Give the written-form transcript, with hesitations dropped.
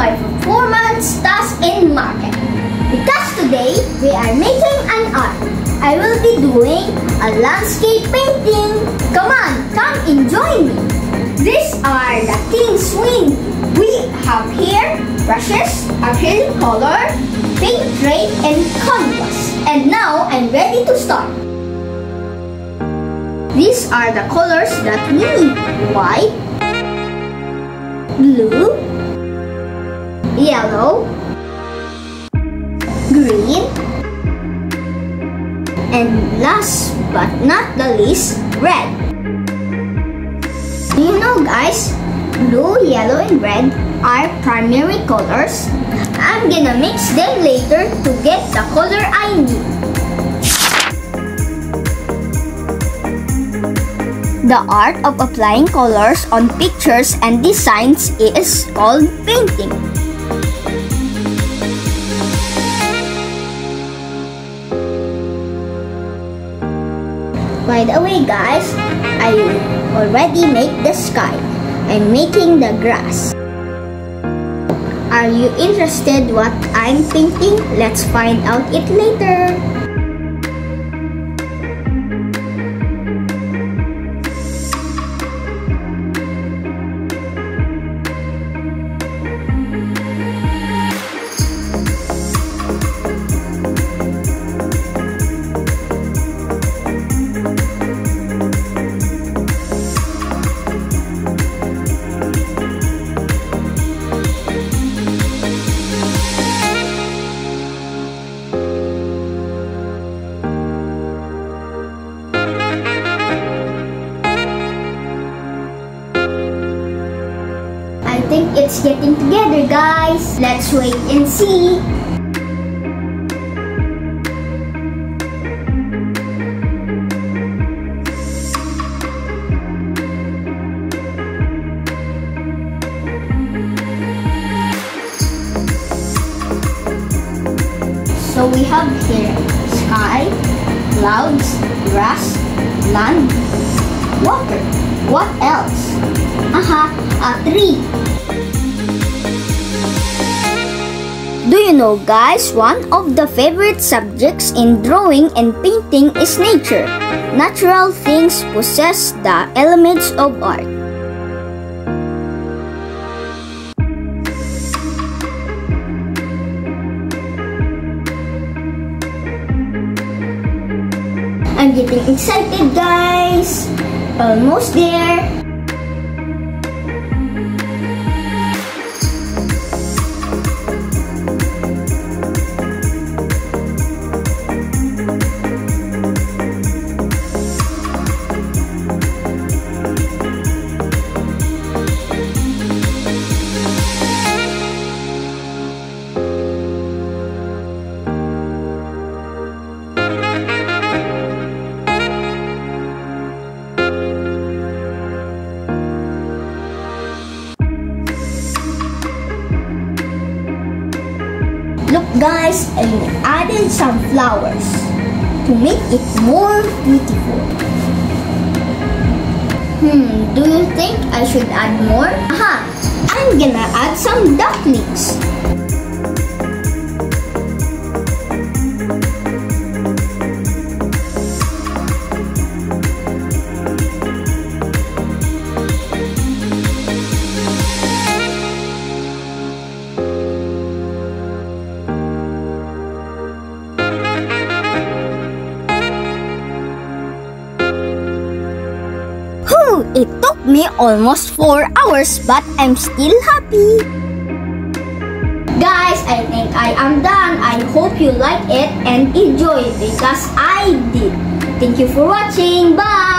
my performance task in Mapeh. Because today we are making an art. I will be doing a landscape painting. Come on, come and join me. These are the things we need. We have here brushes, acrylic color, paint tray, and canvas. And now I'm ready to start. These are the colors that we need: white, blue, yellow, green, and last but not the least, red. Do you know, guys, blue, yellow, and red are primary colors. I'm gonna mix them later to get the color I need. The art of applying colors on pictures and designs is called painting. By the way, guys, I already made the sky. I'm making the grass. Are you interested what I'm painting? Let's find out it later. I think it's getting together, guys. Let's wait and see. So we have here sky, clouds, grass, land, water. What else? A tree. Do you know, guys, one of the favorite subjects in drawing and painting is nature. Natural things possess the elements of art. I'm getting excited, guys. Almost there. Look, guys, I added some flowers to make it more beautiful. Do you think I should add more? I'm gonna add some ducklings. It took me almost 4 hours, but I'm still happy. Guys, I think I am done. I hope you like it and enjoy it because I did. Thank you for watching. Bye!